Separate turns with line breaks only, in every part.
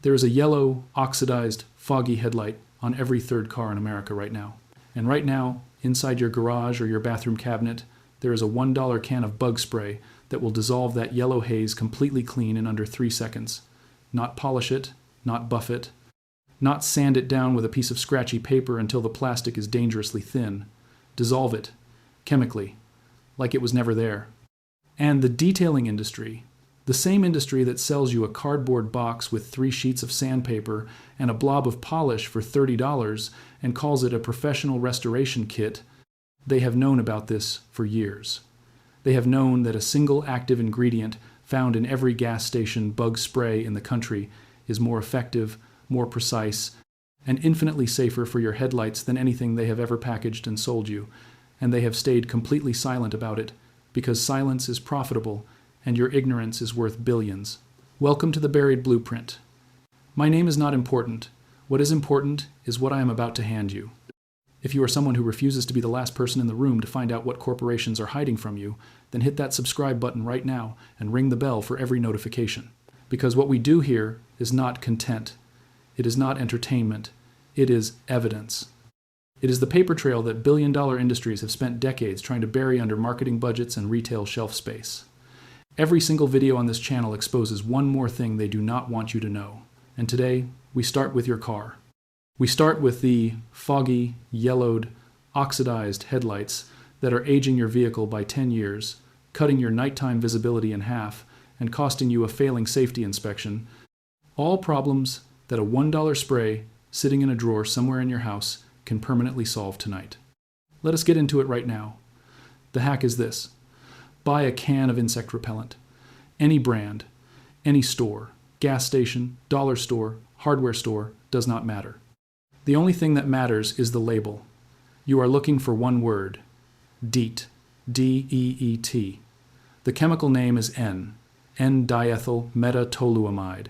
There is a yellow, oxidized, foggy headlight on every third car in America right now. And right now, inside your garage or your bathroom cabinet, there is a $1 can of bug spray that will dissolve that yellow haze completely clean in under 3 seconds. Not polish it, not buff it, not sand it down with a piece of scratchy paper until the plastic is dangerously thin. Dissolve it, chemically, like it was never there. And the detailing industry, the same industry that sells you a cardboard box with 3 sheets of sandpaper and a blob of polish for $30 and calls it a professional restoration kit, they have known about this for years. They have known that a single active ingredient found in every gas station bug spray in the country is more effective, more precise, and infinitely safer for your headlights than anything they have ever packaged and sold you, and they have stayed completely silent about it because silence is profitable and your ignorance is worth billions. Welcome to the Buried Blueprint. My name is not important. What is important is what I am about to hand you. If you are someone who refuses to be the last person in the room to find out what corporations are hiding from you, then hit that subscribe button right now and ring the bell for every notification. Because what we do here is not content. It is not entertainment. It is evidence. It is the paper trail that billion-dollar industries have spent decades trying to bury under marketing budgets and retail shelf space. Every single video on this channel exposes one more thing they do not want you to know. And today, we start with your car. We start with the foggy, yellowed, oxidized headlights that are aging your vehicle by 10 years, cutting your nighttime visibility in half, and costing you a failing safety inspection. All problems that a $1 spray sitting in a drawer somewhere in your house can permanently solve tonight. Let us get into it right now. The hack is this. Buy a can of insect repellent. Any brand, any store, gas station, dollar store, hardware store, does not matter. The only thing that matters is the label. You are looking for one word, DEET, D-E-E-T. The chemical name is N-diethyl metatoluamide.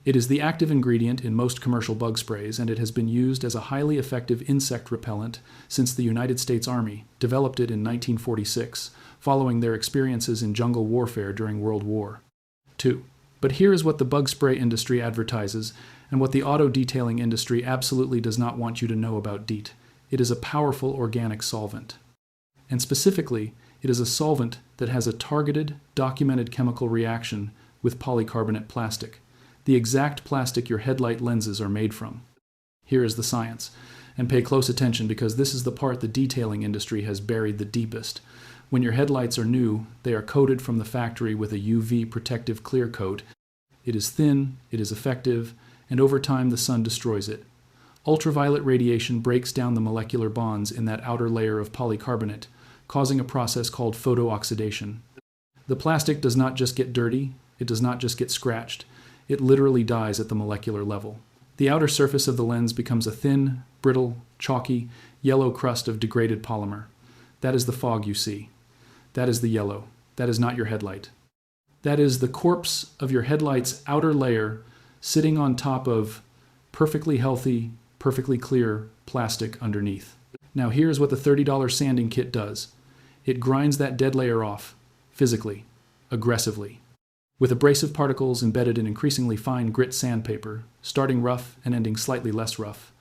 It is the active ingredient in most commercial bug sprays, and it has been used as a highly effective insect repellent since the United States Army developed it in 1946, following their experiences in jungle warfare during World War II. But here is what the bug spray industry advertises, and what the auto detailing industry absolutely does not want you to know about DEET. It is a powerful organic solvent. And specifically, it is a solvent that has a targeted, documented chemical reaction with polycarbonate plastic, the exact plastic your headlight lenses are made from. Here is the science, and pay close attention because this is the part the detailing industry has buried the deepest. When your headlights are new, they are coated from the factory with a UV protective clear coat. It is thin, it is effective, and over time the sun destroys it. Ultraviolet radiation breaks down the molecular bonds in that outer layer of polycarbonate, causing a process called photo-oxidation. The plastic does not just get dirty, it does not just get scratched, it literally dies at the molecular level. The outer surface of the lens becomes a thin, brittle, chalky, yellow crust of degraded polymer. That is the fog you see. That is the yellow. That is not your headlight. That is the corpse of your headlight's outer layer sitting on top of perfectly healthy, perfectly clear plastic underneath. Now here's what the $30 sanding kit does. It grinds that dead layer off, physically, aggressively, with abrasive particles embedded in increasingly fine grit sandpaper, starting rough and ending slightly less rough.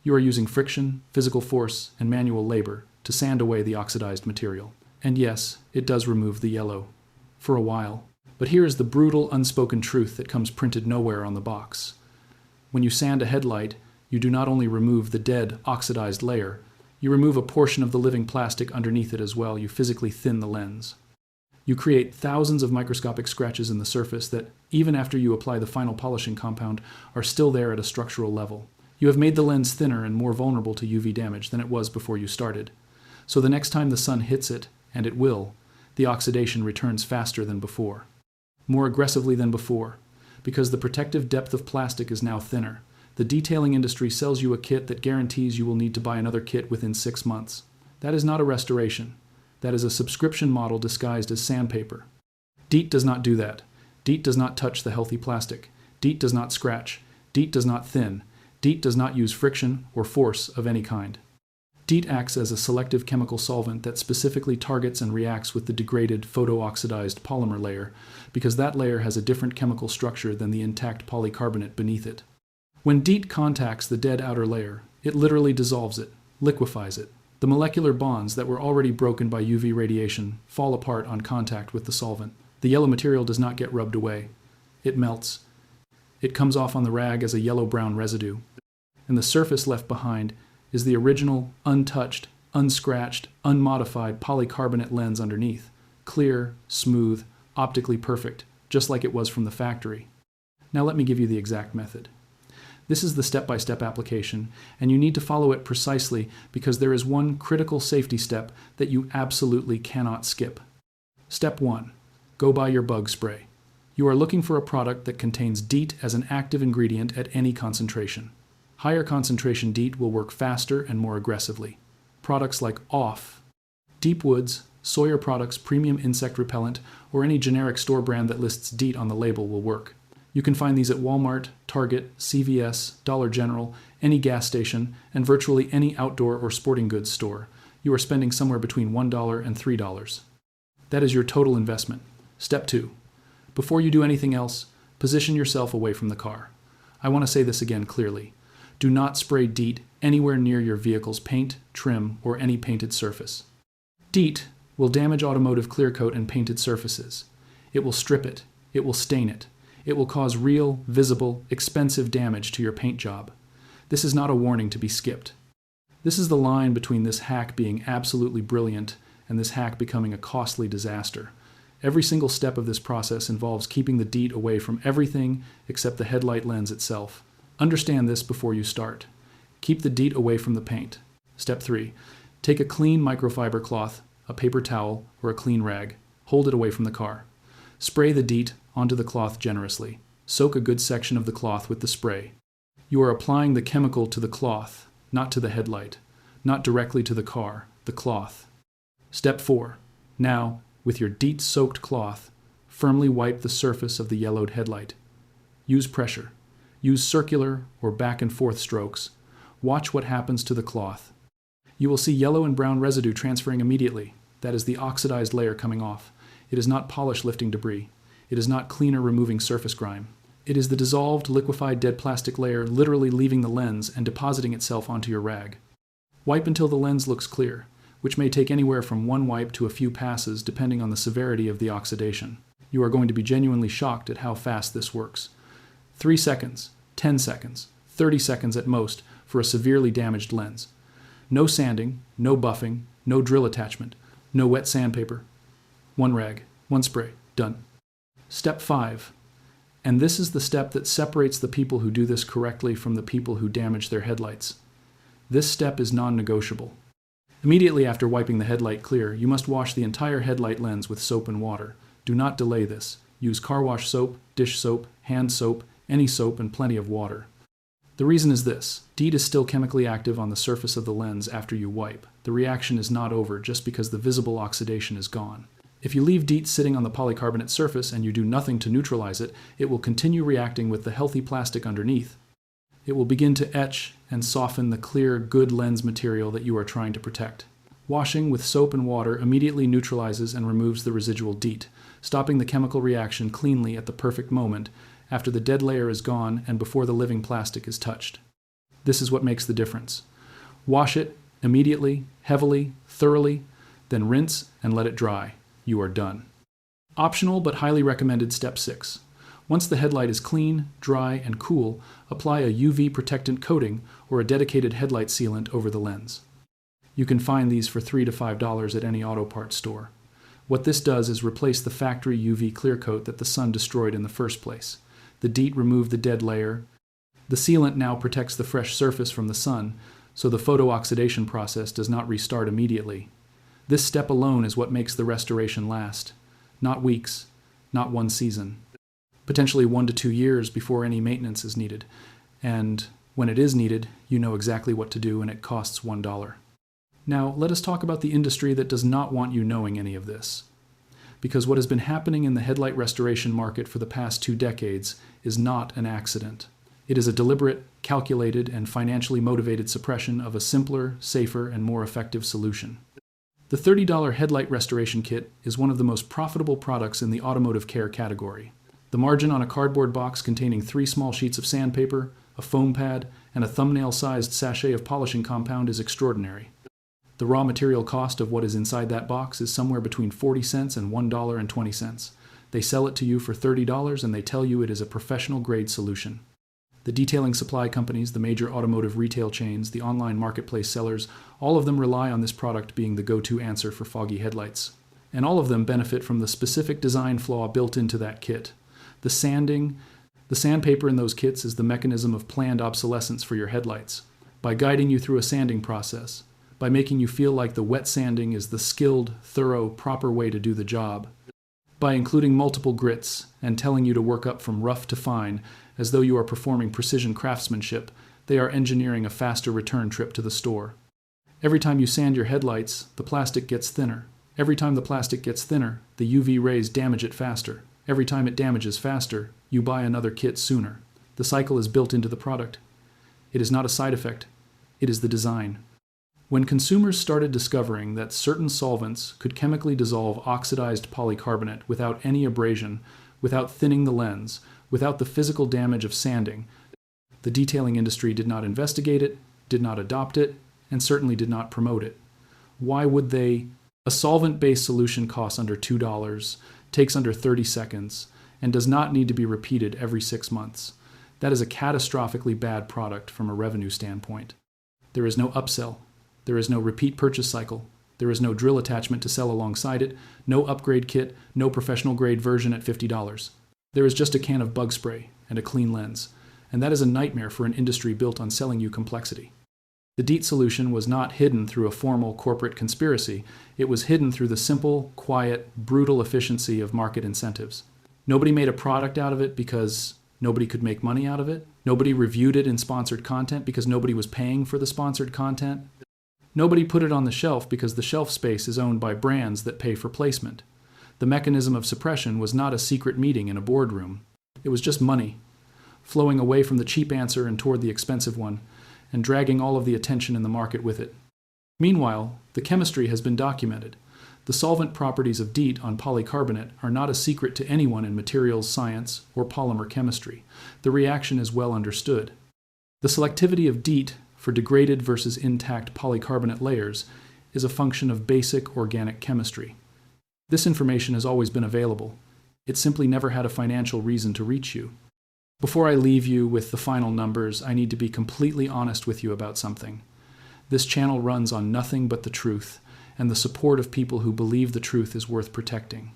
You are using friction, physical force, and manual labor to sand away the oxidized material. And yes, it does remove the yellow. For a while. But here is the brutal, unspoken truth that comes printed nowhere on the box. When you sand a headlight, you do not only remove the dead, oxidized layer, you remove a portion of the living plastic underneath it as well. You physically thin the lens. You create thousands of microscopic scratches in the surface that, even after you apply the final polishing compound, are still there at a structural level. You have made the lens thinner and more vulnerable to UV damage than it was before you started. So the next time the sun hits it, and it will, the oxidation returns faster than before. More aggressively than before, because the protective depth of plastic is now thinner. The detailing industry sells you a kit that guarantees you will need to buy another kit within 6 months. That is not a restoration. That is a subscription model disguised as sandpaper. DEET does not do that. DEET does not touch the healthy plastic. DEET does not scratch. DEET does not thin. DEET does not use friction or force of any kind. DEET acts as a selective chemical solvent that specifically targets and reacts with the degraded photo-oxidized polymer layer because that layer has a different chemical structure than the intact polycarbonate beneath it. When DEET contacts the dead outer layer, it literally dissolves it, liquefies it. The molecular bonds that were already broken by UV radiation fall apart on contact with the solvent. The yellow material does not get rubbed away. It melts. It comes off on the rag as a yellow-brown residue. And the surface left behind is the original, untouched, unscratched, unmodified polycarbonate lens underneath. Clear, smooth, optically perfect, just like it was from the factory. Now let me give you the exact method. This is the step-by-step application, and you need to follow it precisely because there is one critical safety step that you absolutely cannot skip. Step 1. Go buy your bug spray. You are looking for a product that contains DEET as an active ingredient at any concentration. Higher concentration DEET will work faster and more aggressively. Products like OFF, Deep Woods, Sawyer Products Premium Insect Repellent, or any generic store brand that lists DEET on the label will work. You can find these at Walmart, Target, CVS, Dollar General, any gas station, and virtually any outdoor or sporting goods store. You are spending somewhere between $1 and $3. That is your total investment. Step 2. Before you do anything else, position yourself away from the car. I want to say this again clearly. Do not spray DEET anywhere near your vehicle's paint, trim, or any painted surface. DEET will damage automotive clear coat and painted surfaces. It will strip it. It will stain it. It will cause real, visible, expensive damage to your paint job. This is not a warning to be skipped. This is the line between this hack being absolutely brilliant and this hack becoming a costly disaster. Every single step of this process involves keeping the DEET away from everything except the headlight lens itself. Understand this before you start. Keep the DEET away from the paint. Step 3. Take a clean microfiber cloth, a paper towel, or a clean rag. Hold it away from the car. Spray the DEET onto the cloth generously. Soak a good section of the cloth with the spray. You are applying the chemical to the cloth, not to the headlight, not directly to the car, the cloth. Step 4. Now, with your DEET-soaked cloth, firmly wipe the surface of the yellowed headlight. Use pressure. Use circular or back and forth strokes. Watch what happens to the cloth. You will see yellow and brown residue transferring immediately. That is the oxidized layer coming off. It is not polish lifting debris. It is not cleaner removing surface grime. It is the dissolved, liquefied dead plastic layer literally leaving the lens and depositing itself onto your rag. Wipe until the lens looks clear, which may take anywhere from one wipe to a few passes depending on the severity of the oxidation. You are going to be genuinely shocked at how fast this works. 3 seconds, 10 seconds, 30 seconds at most for a severely damaged lens. No sanding, no buffing, no drill attachment, no wet sandpaper. One rag, one spray, done. Step 5. And this is the step that separates the people who do this correctly from the people who damage their headlights. This step is non-negotiable. Immediately after wiping the headlight clear, you must wash the entire headlight lens with soap and water. Do not delay this. Use car wash soap, dish soap, hand soap, any soap, and plenty of water. The reason is this. DEET is still chemically active on the surface of the lens after you wipe. The reaction is not over just because the visible oxidation is gone. If you leave DEET sitting on the polycarbonate surface and you do nothing to neutralize it, it will continue reacting with the healthy plastic underneath. It will begin to etch and soften the clear, good lens material that you are trying to protect. Washing with soap and water immediately neutralizes and removes the residual DEET, stopping the chemical reaction cleanly at the perfect moment after the dead layer is gone and before the living plastic is touched. This is what makes the difference. Wash it immediately, heavily, thoroughly, then rinse and let it dry. You are done. Optional but highly recommended step 6. Once the headlight is clean, dry, and cool, apply a UV protectant coating or a dedicated headlight sealant over the lens. You can find these for $3 to $5 at any auto parts store. What this does is replace the factory UV clear coat that the sun destroyed in the first place. The DEET removed the dead layer. The sealant now protects the fresh surface from the sun, so the photo-oxidation process does not restart immediately. This step alone is what makes the restoration last. Not weeks, not one season. Potentially 1 to 2 years before any maintenance is needed. And when it is needed, you know exactly what to do and it costs $1. Now, let us talk about the industry that does not want you knowing any of this. Because what has been happening in the headlight restoration market for the past 2 decades is not an accident. It is a deliberate, calculated, and financially motivated suppression of a simpler, safer, and more effective solution. The $30 Headlight Restoration Kit is one of the most profitable products in the automotive care category. The margin on a cardboard box containing 3 small sheets of sandpaper, a foam pad, and a thumbnail-sized sachet of polishing compound is extraordinary. The raw material cost of what is inside that box is somewhere between 40 cents and $1.20. They sell it to you for $30 and they tell you it is a professional-grade solution. The detailing supply companies, the major automotive retail chains, the online marketplace sellers, all of them rely on this product being the go-to answer for foggy headlights. And all of them benefit from the specific design flaw built into that kit. The sandpaper in those kits is the mechanism of planned obsolescence for your headlights. By guiding you through a sanding process, by making you feel like the wet sanding is the skilled, thorough, proper way to do the job, by including multiple grits and telling you to work up from rough to fine as though you are performing precision craftsmanship, they are engineering a faster return trip to the store. Every time you sand your headlights, the plastic gets thinner. Every time the plastic gets thinner, the UV rays damage it faster. Every time it damages faster, you buy another kit sooner. The cycle is built into the product. It is not a side effect. It is the design. When consumers started discovering that certain solvents could chemically dissolve oxidized polycarbonate without any abrasion, without thinning the lens, without the physical damage of sanding, the detailing industry did not investigate it, did not adopt it, and certainly did not promote it. Why would they? A solvent-based solution costs under $2, takes under 30 seconds, and does not need to be repeated every 6 months. That is a catastrophically bad product from a revenue standpoint. There is no upsell. There is no repeat purchase cycle. There is no drill attachment to sell alongside it, no upgrade kit, no professional-grade version at $50. There is just a can of bug spray and a clean lens, and that is a nightmare for an industry built on selling you complexity. The DEET solution was not hidden through a formal corporate conspiracy. It was hidden through the simple, quiet, brutal efficiency of market incentives. Nobody made a product out of it because nobody could make money out of it. Nobody reviewed it in sponsored content because nobody was paying for the sponsored content. Nobody put it on the shelf because the shelf space is owned by brands that pay for placement. The mechanism of suppression was not a secret meeting in a boardroom. It was just money, flowing away from the cheap answer and toward the expensive one, and dragging all of the attention in the market with it. Meanwhile, the chemistry has been documented. The solvent properties of DEET on polycarbonate are not a secret to anyone in materials science or polymer chemistry. The reaction is well understood. The selectivity of DEET for degraded versus intact polycarbonate layers is a function of basic organic chemistry. This information has always been available. It simply never had a financial reason to reach you. Before I leave you with the final numbers, I need to be completely honest with you about something. This channel runs on nothing but the truth, and the support of people who believe the truth is worth protecting.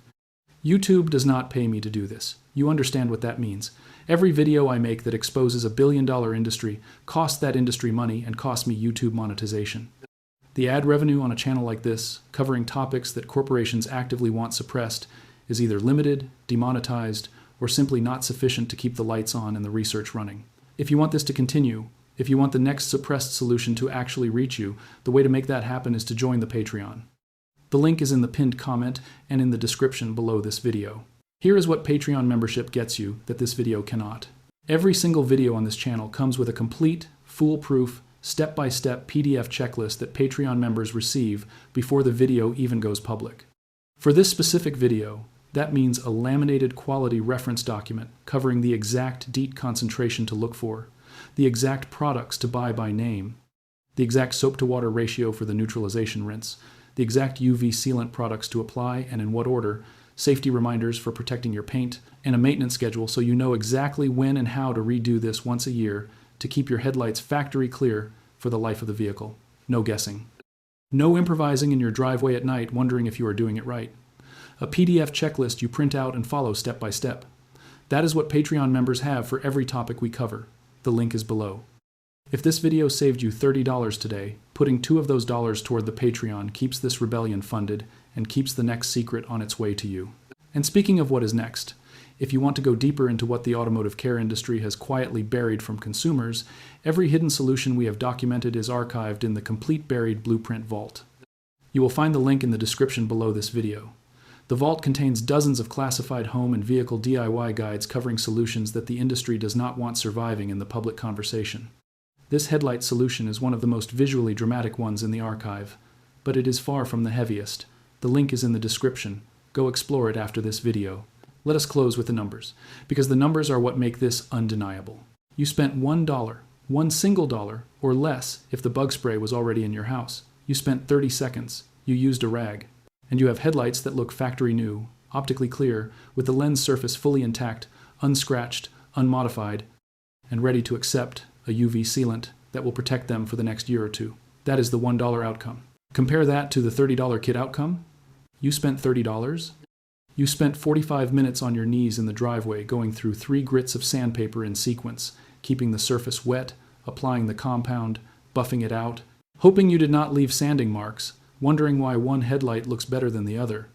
YouTube does not pay me to do this. You understand what that means. Every video I make that exposes a billion-dollar industry costs that industry money and costs me YouTube monetization. The ad revenue on a channel like this, covering topics that corporations actively want suppressed, is either limited, demonetized, or simply not sufficient to keep the lights on and the research running. If you want this to continue, if you want the next suppressed solution to actually reach you, the way to make that happen is to join the Patreon. The link is in the pinned comment and in the description below this video. Here is what Patreon membership gets you that this video cannot. Every single video on this channel comes with a complete, foolproof, step-by-step PDF checklist that Patreon members receive before the video even goes public. For this specific video, that means a laminated quality reference document covering the exact DEET concentration to look for, the exact products to buy by name, the exact soap-to-water ratio for the neutralization rinse, the exact UV sealant products to apply and in what order, safety reminders for protecting your paint, and a maintenance schedule so you know exactly when and how to redo this once a year to keep your headlights factory clear for the life of the vehicle. No guessing. No improvising in your driveway at night wondering if you are doing it right. A PDF checklist you print out and follow step by step. That is what Patreon members have for every topic we cover. The link is below. If this video saved you $30 today, putting $2 of those dollars toward the Patreon keeps this rebellion funded and keeps the next secret on its way to you. And speaking of what is next, if you want to go deeper into what the automotive care industry has quietly buried from consumers, every hidden solution we have documented is archived in the Complete Buried Blueprint Vault. You will find the link in the description below this video. The vault contains dozens of classified home and vehicle DIY guides covering solutions that the industry does not want surviving in the public conversation. This headlight solution is one of the most visually dramatic ones in the archive, but it is far from the heaviest. The link is in the description. Go explore it after this video. Let us close with the numbers, because the numbers are what make this undeniable. You spent $1, one single dollar, or less if the bug spray was already in your house. You spent 30 seconds. You used a rag. And you have headlights that look factory new, optically clear, with the lens surface fully intact, unscratched, unmodified, and ready to accept a UV sealant that will protect them for the next year or two. That is the $1 outcome. Compare that to the $30 kit outcome. You spent $30. You spent 45 minutes on your knees in the driveway going through 3 grits of sandpaper in sequence, keeping the surface wet, applying the compound, buffing it out, hoping you did not leave sanding marks, wondering why one headlight looks better than the other.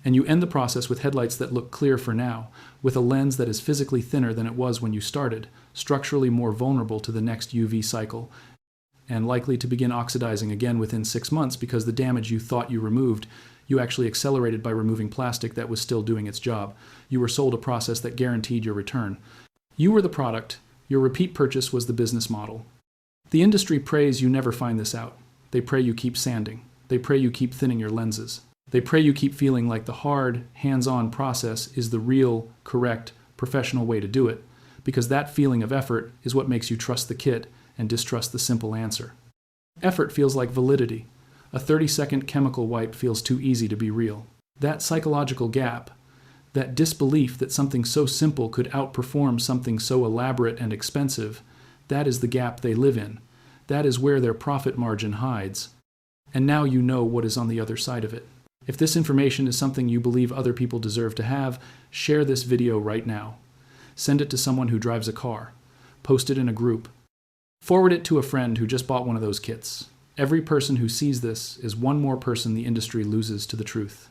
And you end the process with headlights that look clear for now, with a lens that is physically thinner than it was when you started, structurally more vulnerable to the next UV cycle, and likely to begin oxidizing again within 6 months because the damage you thought you removed, you actually accelerated by removing plastic that was still doing its job. You were sold a process that guaranteed your return. You were the product. Your repeat purchase was the business model. The industry prays you never find this out. They pray you keep sanding. They pray you keep thinning your lenses. They pray you keep feeling like the hard, hands-on process is the real, correct, professional way to do it, because that feeling of effort is what makes you trust the kit and distrust the simple answer. Effort feels like validity. A 30-second chemical wipe feels too easy to be real. That psychological gap, that disbelief that something so simple could outperform something so elaborate and expensive, that is the gap they live in. That is where their profit margin hides. And now you know what is on the other side of it. If this information is something you believe other people deserve to have, share this video right now. Send it to someone who drives a car. Post it in a group. Forward it to a friend who just bought one of those kits. Every person who sees this is one more person the industry loses to the truth.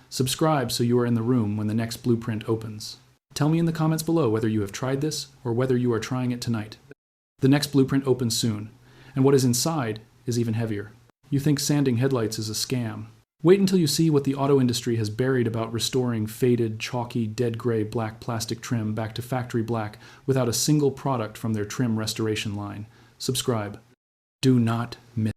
Subscribe so you are in the room when the next blueprint opens. Tell me in the comments below whether you have tried this or whether you are trying it tonight. The next blueprint opens soon, and what is inside is even heavier. You think sanding headlights is a scam. Wait until you see what the auto industry has buried about restoring faded, chalky, dead gray black plastic trim back to factory black without a single product from their trim restoration line. Subscribe. Do not miss.